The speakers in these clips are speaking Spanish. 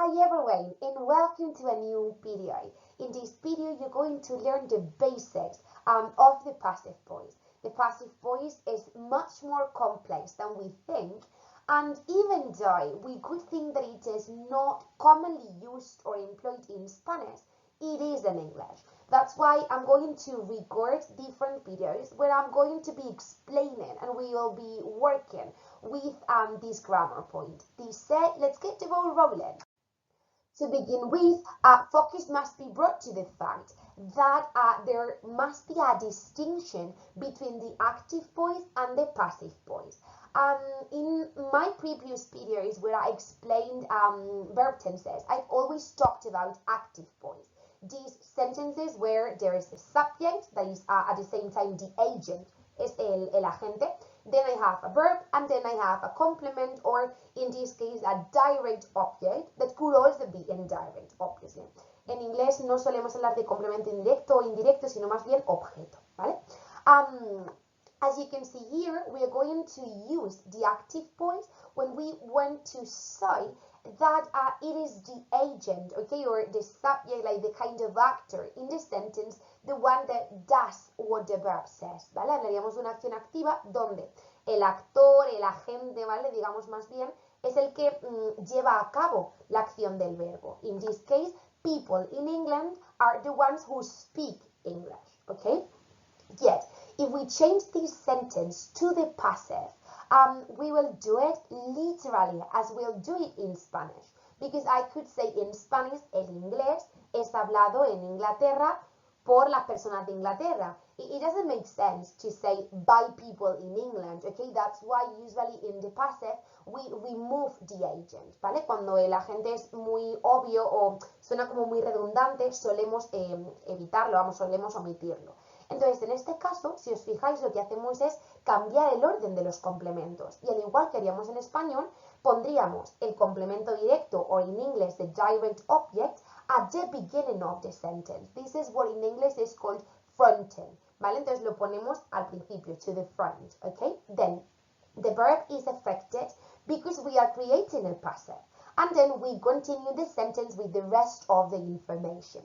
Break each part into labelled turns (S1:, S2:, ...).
S1: Hi everyone and welcome to a new video. In this video you're going to learn the basics of the passive voice. The passive voice is much more complex than we think, and even though we could think that it is not commonly used or employed in Spanish, it is in English. That's why I'm going to record different videos where I'm going to be explaining and we will be working with this grammar point. This said, let's get the ball rolling. To begin with, focus must be brought to the fact that there must be a distinction between the active voice and the passive voice. In my previous videos where I explained verb tenses, I've always talked about active voice. These sentences where there is a subject that is at the same time the agent, es el agente. Then I have a verb, and then I have a complement, or in this case, a direct object that could also be indirect, obviously. En inglés no solemos hablar de complemento indirecto o indirecto, sino más bien objeto, ¿vale? As you can see here, we are going to use the active voice when we want to say that it is the agent, okay, or the subject, like the kind of actor in the sentence, the one that does what the verb says, ¿vale? Hablaríamos de una acción activa donde el actor, el agente, ¿vale? Digamos más bien, es el que lleva a cabo la acción del verbo. In this case, people in England are the ones who speak English, okay? Yet, if we change this sentence to the passive, we will do it literally as we'll do it in Spanish. Because I could say in Spanish, el inglés es hablado en Inglaterra por las personas de Inglaterra. It doesn't make sense to say by people in England, okay? That's why usually in the passive we remove the agent, ¿vale? Cuando el agente es muy obvio o suena como muy redundante, solemos evitarlo, solemos omitirlo. Entonces, en este caso, si os fijáis, lo que hacemos es cambiar el orden de los complementos. Y al igual que haríamos en español, pondríamos el complemento directo, o en inglés, the direct object, at the beginning of the sentence. This is what in English is called fronting, ¿vale? Entonces lo ponemos al principio, to the front, okay? Then, the verb is affected because we are creating a passive. And then we continue the sentence with the rest of the information.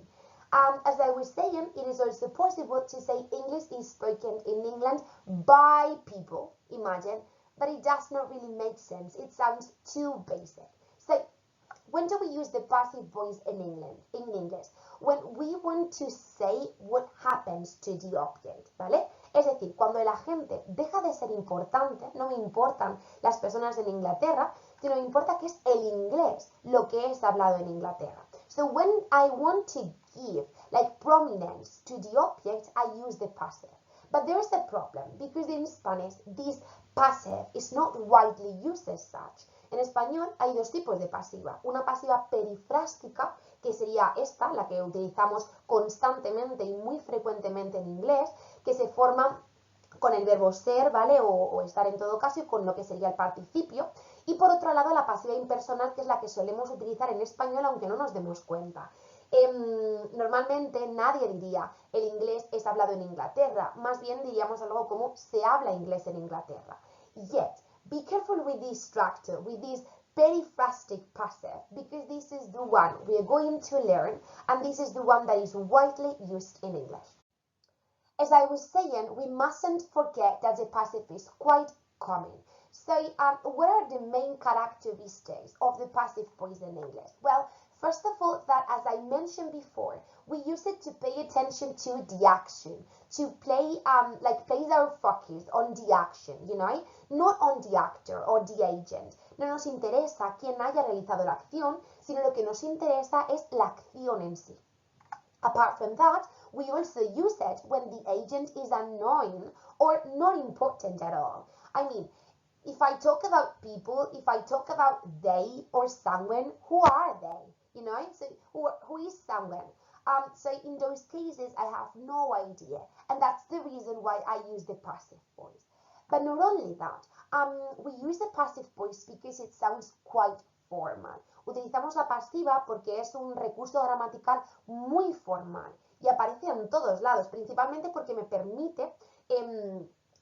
S1: As I was saying, it is also possible to say English is spoken in England by people, imagine, but it does not really make sense. It sounds too basic. So, when do we use the passive voice in English? When we want to say what happens to the object, ¿vale? Es decir, cuando el agente deja de ser importante, no me importan las personas en Inglaterra, sino me importa que es el inglés lo que es hablado en Inglaterra. So when I want to give like prominence to the object, I use the passive. But there is a problem because in Spanish this passive is not widely used as such. En español hay dos tipos de pasiva. Una pasiva perifrásica, que sería esta, la que utilizamos constantemente y muy frecuentemente en inglés, que se forma con el verbo ser, ¿vale? O estar en todo caso y con lo que sería el participio. Y por otro lado, la pasiva impersonal, que es la que solemos utilizar en español, aunque no nos demos cuenta. Normalmente nadie diría el inglés es hablado en Inglaterra, más bien diríamos algo como se habla inglés en Inglaterra. Yet, be careful with this structure, with this periphrastic passive, because this is the one we are going to learn, and this is the one that is widely used in English. As I was saying, we mustn't forget that the passive is quite common. So, what are the main characteristics of the passive voice in English? Well, first of all, that as I mentioned before, we use it to pay attention to the action, to place our focus on the action, you know, not on the actor or the agent. No nos interesa quién haya realizado la acción, sino lo que nos interesa es la acción en sí. Apart from that, we also use it when the agent is unknown or not important at all. I mean, if I talk about people, if I talk about they or someone, who are they? You know, so who is someone? So in those cases, I have no idea. And that's the reason why I use the passive voice. But not only that, we use the passive voice because it sounds quite formal. Utilizamos la pasiva porque es un recurso gramatical muy formal y aparece en todos lados, principalmente porque me permite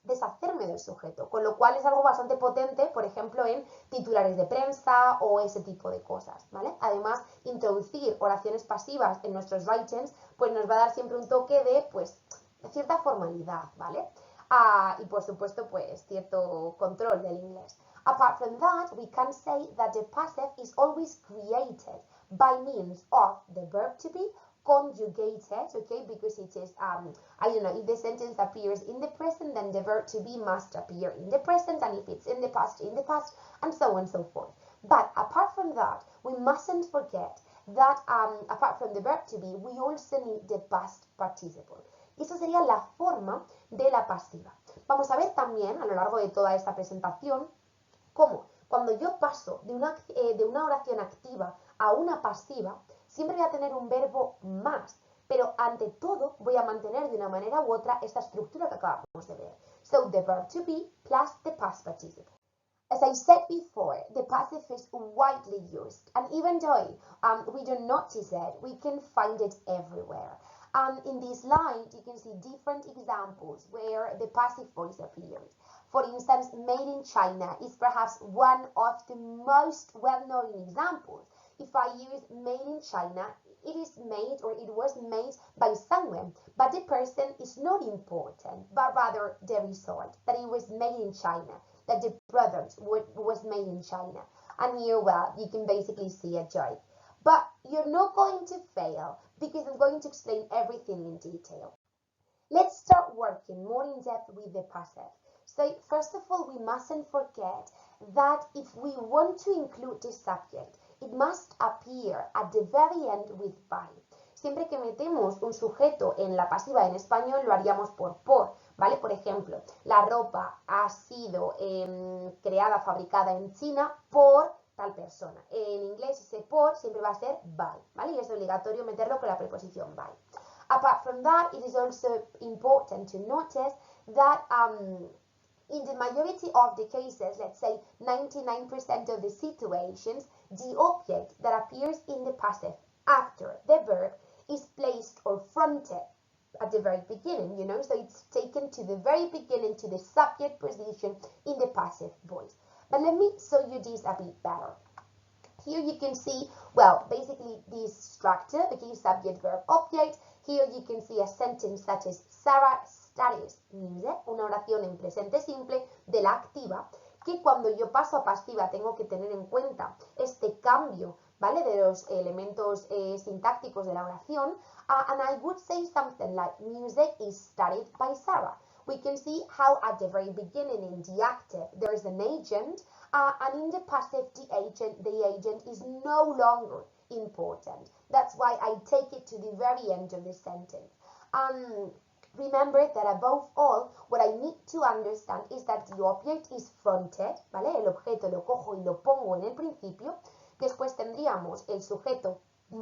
S1: deshacerme del sujeto, con lo cual es algo bastante potente, por ejemplo, en titulares de prensa o ese tipo de cosas, ¿vale? Además, introducir oraciones pasivas en nuestros writings, pues nos va a dar siempre un toque de, pues, cierta formalidad, ¿vale? Y por supuesto, pues, cierto control del inglés. Apart from that, we can say that the passive is always created by means of the verb to be conjugated, okay, because it is, I don't know, if the sentence appears in the present, then the verb to be must appear in the present, and if it's in the past, and so on and so forth. But apart from that, we mustn't forget that apart from the verb to be, we also need the past participle. Y eso sería la forma de la pasiva. Vamos a ver también, a lo largo de toda esta presentación, cómo cuando yo paso de una oración activa a una pasiva, siempre voy a tener un verbo más, pero ante todo voy a mantener de una manera u otra esta estructura que acabamos de ver. So, the verb to be plus the past participle. As I said before, the passive is widely used, and even though we don't notice it, we can find it everywhere. In this slide, you can see different examples where the passive voice appears. For instance, made in China is perhaps one of the most well-known examples. If I use made in China, it is made or it was made by someone, but the person is not important, but rather the result, that it was made in China, that the product was made in China. And here, well, you can basically see a joke. But you're not going to fail because I'm going to explain everything in detail. Let's start working more in depth with the passive. So first of all, we mustn't forget that if we want to include the subject, it must appear at the very end with by. Siempre que metemos un sujeto en la pasiva en español, lo haríamos por, ¿vale? Por ejemplo, la ropa ha sido creada, fabricada en China por tal persona. En inglés ese por siempre va a ser by, ¿vale? Y es obligatorio meterlo con la preposición by. Apart from that, it is also important to notice that in the majority of the cases, let's say 99% of the situations, the object that appears in the passive after the verb is placed or fronted at the very beginning, you know, so it's taken to the very beginning, to the subject position in the passive voice. But let me show you this a bit better. Here you can see, well, basically this structure, okay, subject, verb, object. Here you can see a sentence such as Sarah studies music, una oración en presente simple de la activa, que cuando yo paso a pasiva tengo que tener en cuenta este cambio, ¿vale? De los elementos sintácticos de la oración. And I would say something like, music is studied by Sarah. We can see how at the very beginning in the active there is an agent, and in the passive the agent is no longer important. That's why I take it to the very end of the sentence. Remember that above all, what I need to understand is that the object is fronted, ¿vale? El objeto lo cojo y lo pongo en el principio. Después tendríamos el sujeto,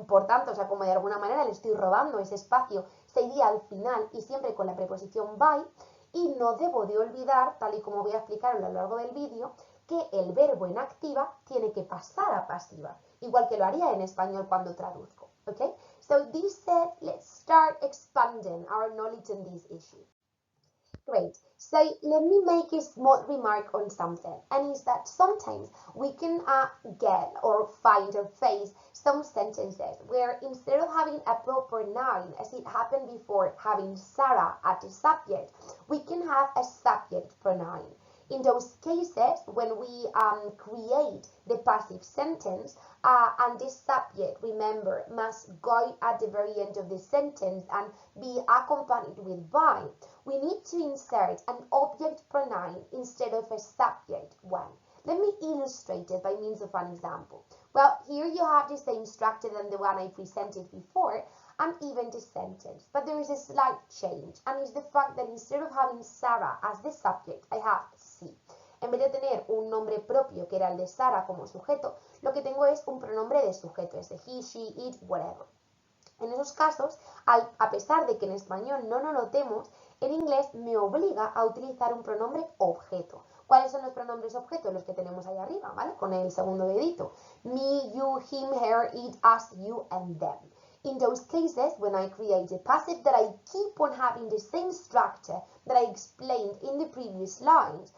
S1: por tanto, o sea, como de alguna manera le estoy robando ese espacio, se iría al final y siempre con la preposición by. Y no debo de olvidar, tal y como voy a explicar a lo largo del vídeo, que el verbo en activa tiene que pasar a pasiva, igual que lo haría en español cuando traduzco, ¿ok? So this said, let's start expanding our knowledge on this issue. Great. So let me make a small remark on something, and is that sometimes we can get or find or face some sentences where instead of having a proper noun, as it happened before, having Sarah at the subject, we can have a subject pronoun. In those cases, when we create the passive sentence, and the subject, remember, must go at the very end of the sentence and be accompanied with by, we need to insert an object pronoun instead of a subject one. Let me illustrate it by means of an example. Well, here you have the same structure than the one I presented before, and even the sentence, but there is a slight change, and it's the fact that instead of having Sarah as the subject, I have she. En vez de tener un nombre propio, que era el de Sarah como sujeto, lo que tengo es un pronombre de sujeto, es de he, she, it, whatever. En esos casos, a pesar de que en español no lo notemos, en inglés me obliga a utilizar un pronombre objeto. ¿Cuáles son los pronombres objetos? Los que tenemos ahí arriba, ¿vale? Con el segundo dedito. Me, you, him, her, it, us, you, and them. In those cases, when I create a passive that I keep on having the same structure that I explained in the previous lines,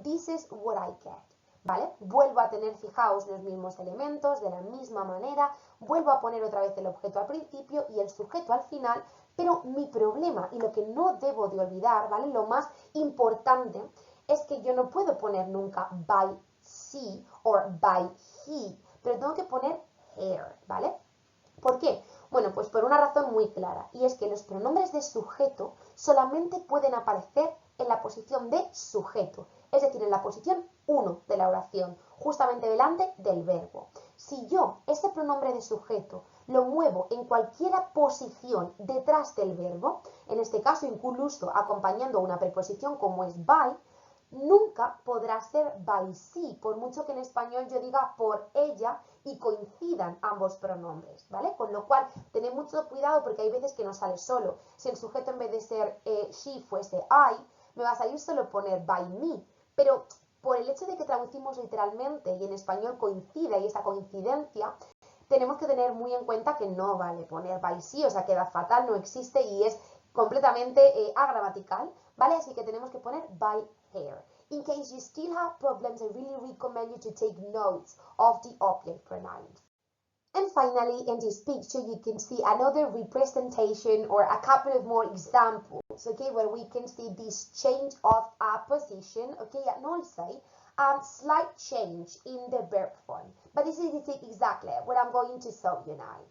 S1: this is what I get, ¿vale? Vuelvo a tener, fijaos, los mismos elementos de la misma manera, vuelvo a poner otra vez el objeto al principio y el sujeto al final, pero mi problema y lo que no debo de olvidar, ¿vale? Lo más importante es que yo no puedo poner nunca by she or by he, pero tengo que poner her, ¿vale? ¿Por qué? Bueno, pues por una razón muy clara, y es que los pronombres de sujeto solamente pueden aparecer en la posición de sujeto, es decir, en la posición 1 de la oración, justamente delante del verbo. Si yo ese pronombre de sujeto lo muevo en cualquier posición detrás del verbo, en este caso incluso acompañando una preposición como es by, nunca podrá ser by she, por mucho que en español yo diga por ella y coincidan ambos pronombres, ¿vale? Con lo cual, tened mucho cuidado porque hay veces que no sale solo. Si el sujeto en vez de ser she fuese I, me va a salir solo poner by me, pero por el hecho de que traducimos literalmente y en español coincida y esa coincidencia, tenemos que tener muy en cuenta que no vale poner by she, o sea, queda fatal, no existe y es completamente agramatical, ¿vale? Así que tenemos que poner by her. In case you still have problems, I really recommend you to take notes of the object pronouns. And finally, in this picture, you can see another representation or a couple of more examples, okay, where we can see this change of position, okay, and also slight change in the verb form. But this is exactly what I'm going to show you now.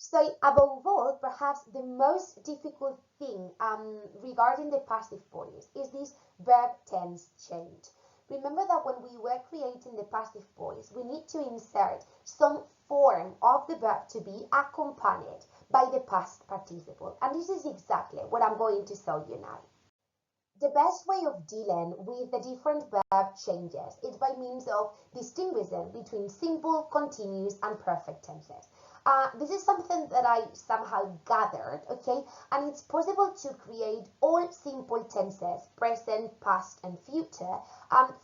S1: So above all, perhaps the most difficult thing regarding the passive voice is this verb tense change. Remember that when we were creating the passive voice, we need to insert some form of the verb to be accompanied by the past participle. And this is exactly what I'm going to show you now. The best way of dealing with the different verb changes is by means of distinguishing between simple, continuous, and perfect tenses. This is something that I somehow gathered, okay, and it's possible to create all simple tenses, present, past, and future,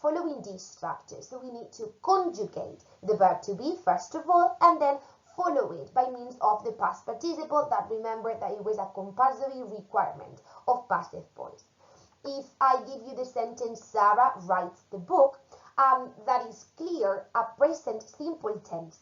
S1: following these structures. So we need to conjugate the verb to be, first of all, and then follow it by means of the past participle that, remember, that it was a compulsory requirement of passive voice. If I give you the sentence, Sarah writes the book, that is clear, a present simple tense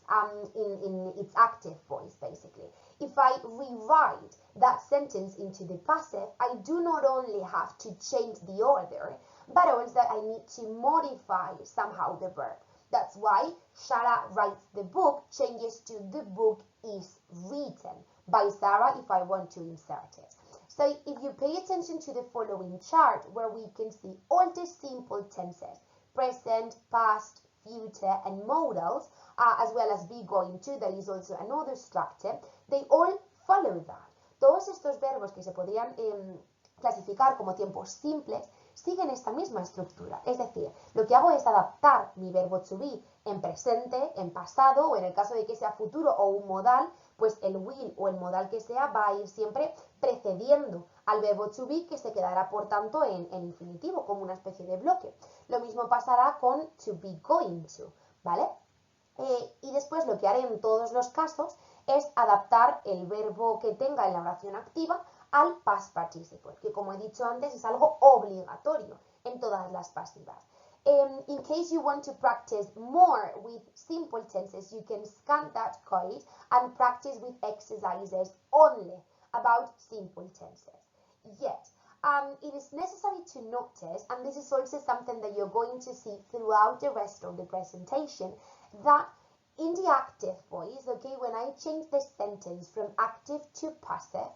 S1: in its active voice, basically. If I rewrite that sentence into the passive, I do not only have to change the order, but also I need to modify somehow the verb. That's why Sarah writes the book changes to the book is written by Sarah if I want to insert it. So if you pay attention to the following chart where we can see all the simple tenses, present, past, future, and modals, as well as be going to, that is also another structure, they all follow that. Todos estos verbos que se podrían clasificar como tiempos simples siguen esta misma estructura. Es decir, lo que hago es adaptar mi verbo to be en presente, en pasado, o en el caso de que sea futuro o un modal, pues el will o el modal que sea va a ir siempre precediendo al verbo to be, que se quedará por tanto en infinitivo, como una especie de bloque. Lo mismo pasará con to be going to, ¿vale? Y después lo que haré en todos los casos es adaptar el verbo que tenga en la oración activa al past participle, que como he dicho antes es algo obligatorio en todas las pasivas. In case you want to practice more with simple tenses, you can scan that code and practice with exercises only about simple tenses. Yet, it is necessary to notice, and this is also something that you're going to see throughout the rest of the presentation, that in the active voice, okay, when I change the sentence from active to passive,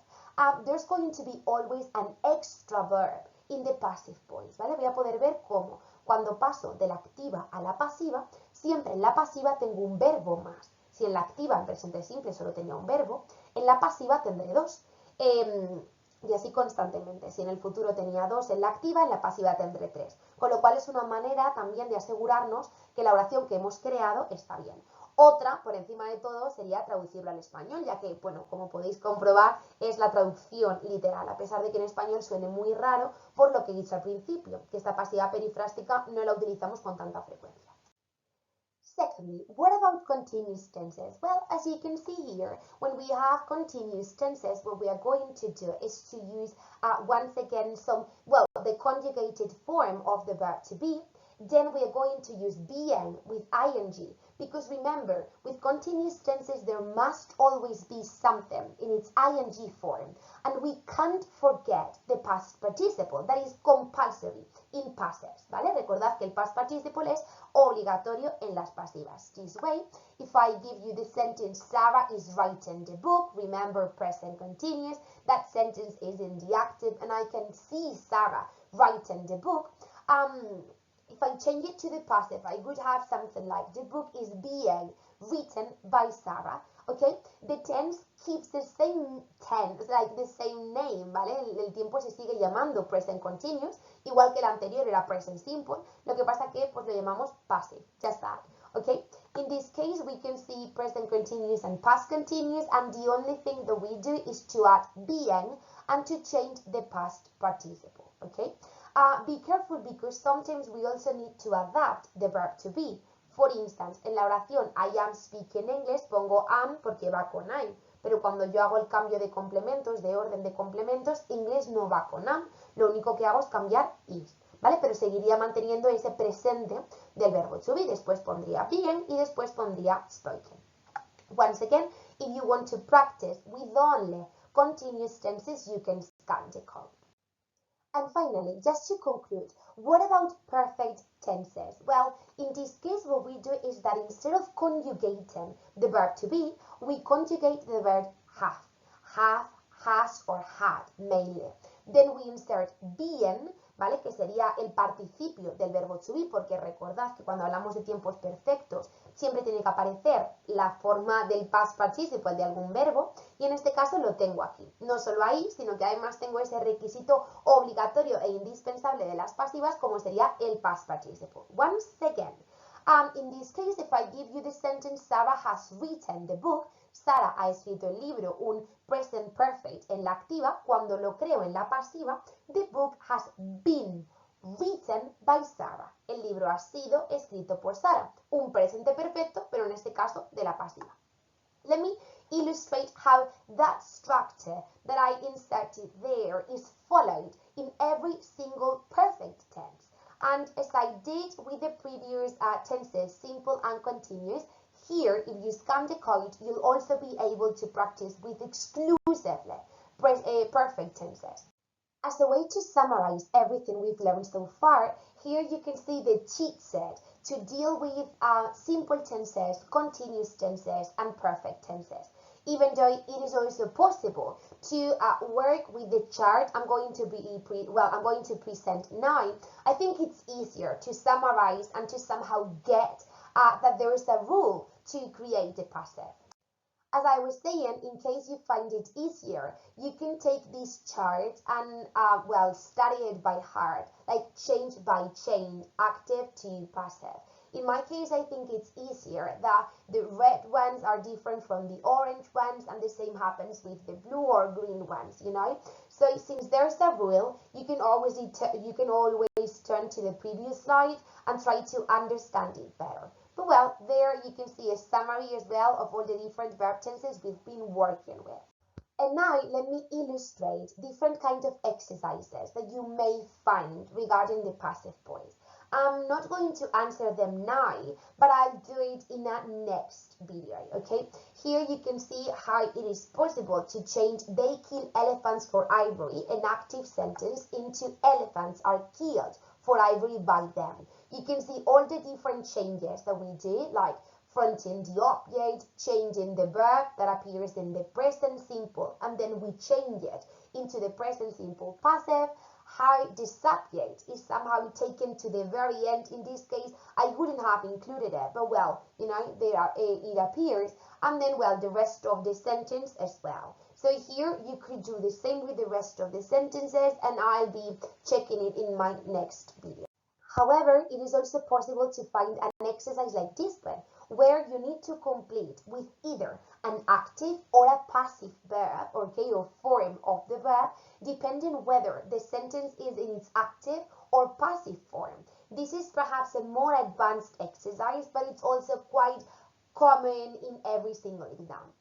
S1: there's going to be always an extra verb in the passive voice, ¿vale? Voy a poder ver cómo cuando paso de la activa a la pasiva, siempre en la pasiva tengo un verbo más. Si en la activa, en presente simple, solo tenía un verbo, en la pasiva tendré dos. Y así constantemente. Si en el futuro tenía dos en la activa, en la pasiva tendré tres. Con lo cual es una manera también de asegurarnos que la oración que hemos creado está bien. Otra, por encima de todo, sería traducirlo al español, ya que, bueno, como podéis comprobar, es la traducción literal, a pesar de que en español suene muy raro, por lo que he dicho al principio, que esta pasiva perifrástica no la utilizamos con tanta frecuencia. Secondly, what about continuous tenses? Well, as you can see here, when we have continuous tenses, what we are going to do is to use, once again, the conjugated form of the verb to be. Then we are going to use being with ing, because remember, with continuous tenses, there must always be something in its ing form, and we can't forget the past participle, that is compulsory in passives, ¿vale? Recordad que el past participle es obligatorio en las pasivas. This way, if I give you the sentence, Sarah is writing the book, remember present continuous, that sentence is in the active, and I can see Sarah writing the book. If I change it to the passive, I would have something like, the book is being written by Sarah, okay? The tense keeps the same tense, like the same name, ¿vale? El tiempo se sigue llamando present continuous, igual que el anterior era present simple, lo que pasa que pues lo llamamos passive, just that, okay? In this case, we can see present continuous and past continuous, and the only thing that we do is to add being and to change the past participle, okay? Be careful because sometimes we also need to adapt the verb to be. For instance, en la oración I am speaking English pongo am porque va con I'm, pero cuando yo hago el cambio de complementos, de orden de complementos, English no va con am, lo único que hago es cambiar is, ¿vale? Pero seguiría manteniendo ese presente del verbo to be, después pondría being y después pondría spoken. Once again, if you want to practice with only continuous tenses, you can scan the code. And finally, just to conclude, what about perfect tenses? Well, in this case, what we do is that instead of conjugating the verb to be, we conjugate the verb have. Have, has, or had, mainly. Then we insert being, ¿vale? Que sería el participio del verbo to be, porque recordad que cuando hablamos de tiempos perfectos, siempre tiene que aparecer la forma del past participle de algún verbo, y en este caso lo tengo aquí. No solo ahí, sino que además tengo ese requisito obligatorio e indispensable de las pasivas, como sería el past participle. Once again, in this case, if I give you the sentence, Sarah has written the book, Sara ha escrito el libro, un present perfect en la activa, cuando lo creo en la pasiva, the book has been written by Sarah. El libro ha sido escrito por Sara. Un presente perfecto, pero en este caso de la pasiva. Let me illustrate how that structure that I inserted there is followed in every single perfect tense. And as I did with the previous tenses, simple and continuous, here, if you scan the code, you'll also be able to practice with exclusively perfect tenses. As a way to summarize everything we've learned so far, here you can see the cheat sheet to deal with simple tenses, continuous tenses, and perfect tenses. Even though it is also possible to work with the chart I'm going to present now, I think it's easier to summarize and to somehow get that there is a rule to create the passive. As I was saying, in case you find it easier, you can take this chart and, study it by heart, like change by change, active to passive. In my case, I think it's easier that the red ones are different from the orange ones, and the same happens with the blue or green ones, you know? So since there's a rule, you can always turn to the previous slide and try to understand it better. But well, there you can see a summary as well of all the different verb tenses we've been working with. And now let me illustrate different kinds of exercises that you may find regarding the passive voice. I'm not going to answer them now, but I'll do it in a next video, okay? Here you can see how it is possible to change "they kill elephants for ivory," an active sentence, into "elephants are killed for ivory by them." You can see all the different changes that we do, like fronting the object, changing the verb that appears in the present simple, and then we change it into the present simple passive. How the subject is somehow taken to the very end. In this case, I wouldn't have included it, but well, you know, it appears, and then, well, the rest of the sentence as well. So here you could do the same with the rest of the sentences, and I'll be checking it in my next video. However, it is also possible to find an exercise like this one, where you need to complete with either an active or a passive verb, okay, or form of the verb, depending whether the sentence is in its active or passive form. This is perhaps a more advanced exercise, but it's also quite common in every single exam.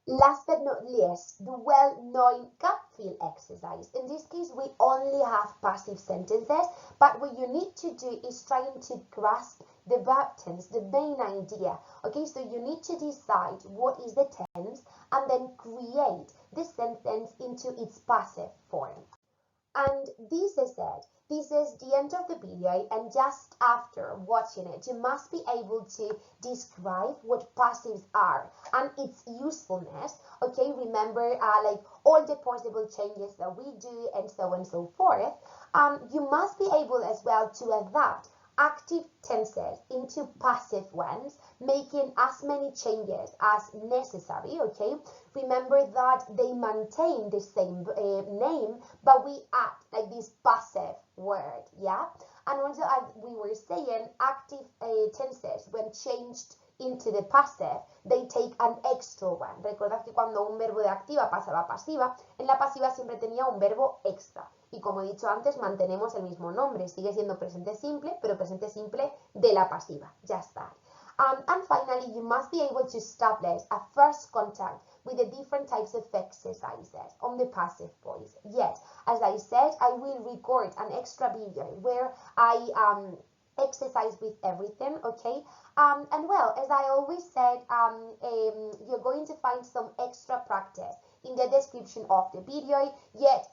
S1: Last but not least, the well-known gut feel exercise. In this case, we only have passive sentences, but what you need to do is trying to grasp the verb tense, the main idea. Okay, so you need to decide what is the tense and then create the sentence into its passive form. And this is it. This is the end of the video, and just after watching it, you must be able to describe what passives are and its usefulness. Okay, remember like all the possible changes that we do and so on and so forth. You must be able as well to adapt active tenses into passive ones, making as many changes as necessary. Okay, remember that they maintain the same name, but we add like this passive word, yeah. And also, as we were saying, active tenses, when changed into the passive, they take an extra one. Recordad que cuando un verbo de activa pasa a la pasiva, en la pasiva siempre tenía un verbo extra. Y como he dicho antes, mantenemos el mismo nombre. Sigue siendo presente simple, pero presente simple de la pasiva. Just that. And finally, you must be able to establish a first contact with the different types of exercises on the passive voice. Yes, as I said, I will record an extra video where I exercise with everything, okay? And well, as I always said, you're going to find some extra practice in the description of the video. Yet,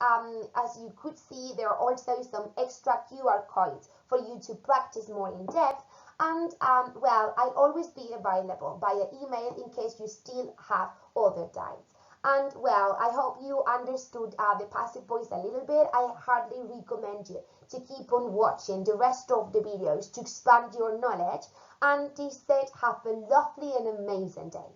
S1: as you could see, there are also some extra QR codes for you to practice more in depth. And well, I'll always be available via email in case you still have other doubts. And well, I hope you understood the passive voice a little bit. I hardly recommend you to keep on watching the rest of the videos to expand your knowledge. And this said, have a lovely and amazing day.